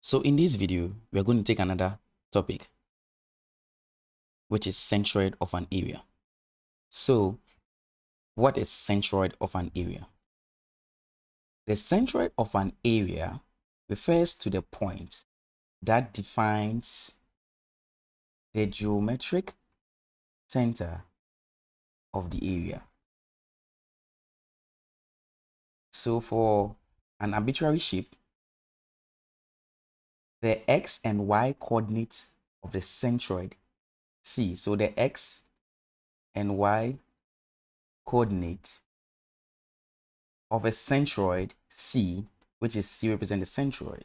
So in this video, we are going to take another topic, which is centroid of an area. So what is centroid of an area? The centroid of an area refers to the point that defines the geometric center of the area. So for an arbitrary shape, the x and y coordinates of the centroid C. So the x and y coordinates of a centroid C, which is C represent the centroid,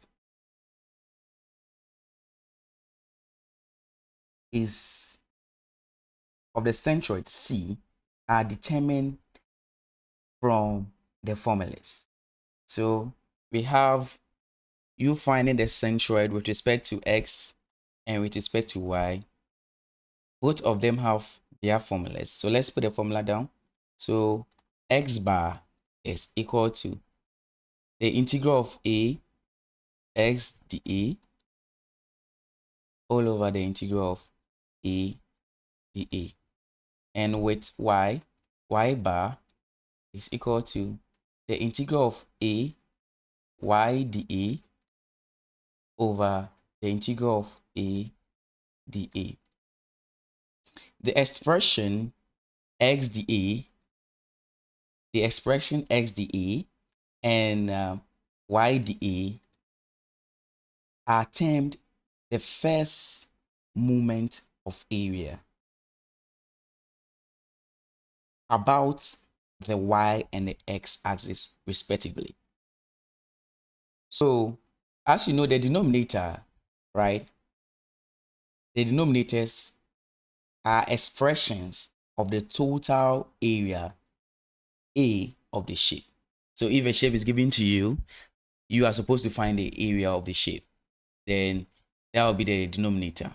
is of the centroid C are determined from the formulas. So we have you finding the centroid with respect to x and with respect to y. Both of them have their formulas. So let's put the formula down. So x bar is equal to the integral of a x dA all over the integral of a dA. And with y bar is equal to the integral of a y dA over the integral of a dA. The expression x dA and y dA are termed the first moment of area about the y and the x axis respectively. So as you know, the denominator, right? The denominators are expressions of the total area A of the shape. So if a shape is given to you, you are supposed to find the area of the shape. Then that will be the denominator,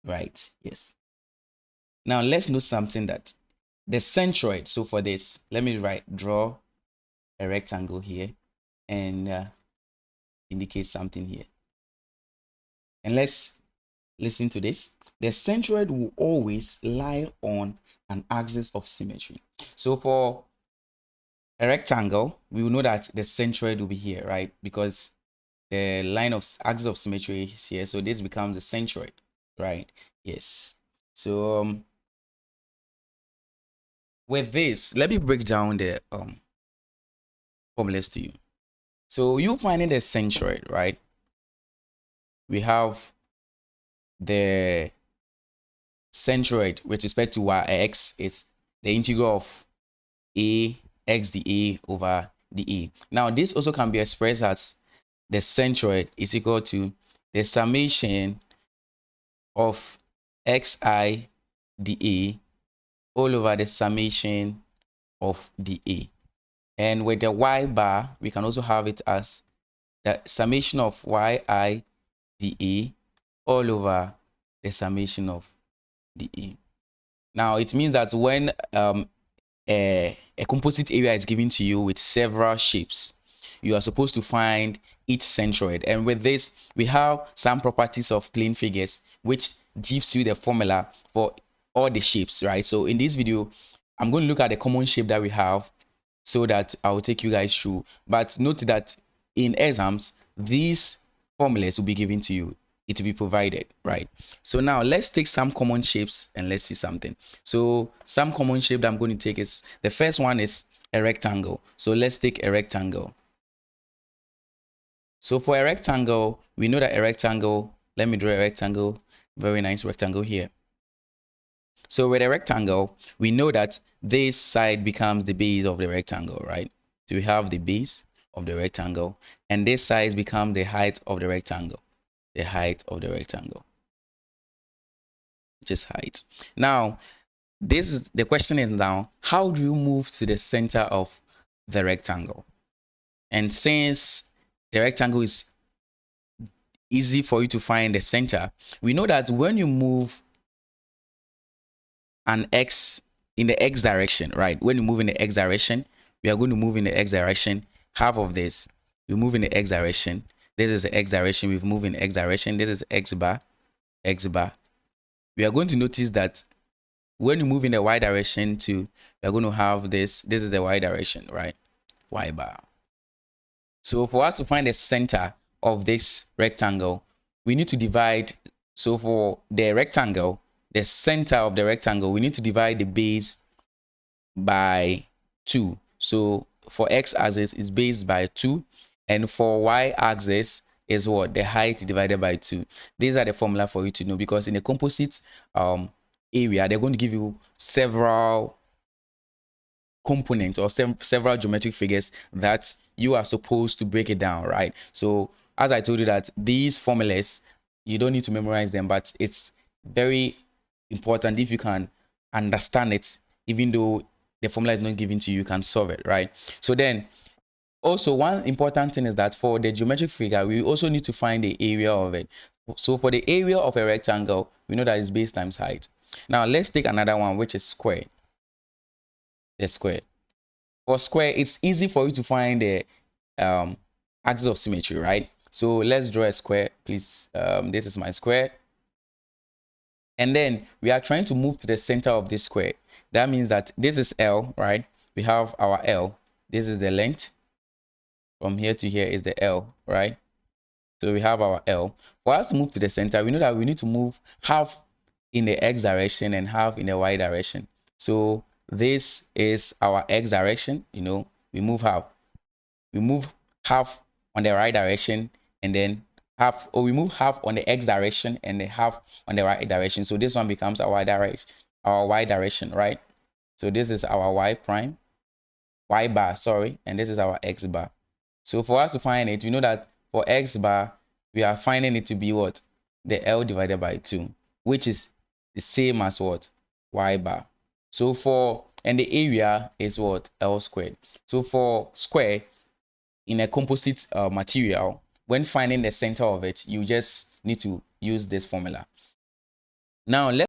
right? Yes. Now let's note something, that the centroid. So for this, let me draw a rectangle here and indicate something here. And let's listen to this. The centroid will always lie on an axis of symmetry. So for a rectangle, we will know that the centroid will be here, right? Because the line of axis of symmetry is here. So this becomes the centroid, right? Yes. So with this, let me break down the formulas to you. So you finding the centroid, right? We have the centroid with respect to x is the integral of a x dA over dA. Now this also can be expressed as the centroid is equal to the summation of xi dA all over the summation of dA. And with the y bar, we can also have it as the summation of yi dA all over the summation of dA. Now it means that when a composite area is given to you with several shapes, you are supposed to find each centroid. And with this, we have some properties of plane figures which gives you the formula for all the shapes, right? So in this video, I'm going to look at the common shape that we have so that I will take you guys through. But note that in exams, these formulas will be given to you. It will be provided, right? So now let's take some common shapes and let's see something. So some common shape that I'm going to take is, the first one is a rectangle. So let's take a rectangle. So for a rectangle, we know that a rectangle, let me draw a rectangle, very nice rectangle here. So with a rectangle, we know that this side becomes the base of the rectangle, right? So we have the base of the rectangle, and this side becomes the height of the rectangle. The height of the rectangle, just height. Now, the question is now, how do you move to the center of the rectangle? And since the rectangle is easy for you to find the center, we know that when you move an x in the x direction, right? When you move in the x direction, we are going to move in the x direction. Half of this, we move in the x direction. This is the x direction. We've moved in x direction. This is x bar, x bar. We are going to notice that when you move in the y direction too, we are going to have this. This is the y direction, right? Y bar. So for us to find the center of this rectangle, we need to divide. So for the rectangle, the center of the rectangle, we need to divide the base by 2. So for x-axis is base by 2, and for y-axis is what? The height divided by 2. These are the formula for you to know, because in the composite area, they're going to give you several components or several geometric figures that you are supposed to break it down, right? So as I told you that these formulas, you don't need to memorize them, but it's very important if you can understand it, even though the formula is not given to you, you can solve it, right? So then also one important thing is that for the geometric figure, we also need to find the area of it. So for the area of a rectangle, we know that it's base times height. Now let's take another one, which is square. The square. For square, it's easy for you to find the axis of symmetry, right? So let's draw a square, please. This is my square. And then we are trying to move to the center of this square. That means that this is L, right? We have our L. This is the length. From here to here is the L, right? So we have our L. For us to move to the center, we know that we need to move half in the x direction and half in the y direction. So this is our x direction. You know, we move half. We move half on the right direction, and then half, or we move half on the x direction and then half on the right direction. So this one becomes our y direction, right? So this is our y prime, y bar, sorry, and this is our x bar. So for us to find it, you know that for x bar, we are finding it to be what? The L divided by 2, which is the same as what? Y bar. So and the area is what? L squared. So for square, in a composite material, when finding the center of it, you just need to use this formula. Now let's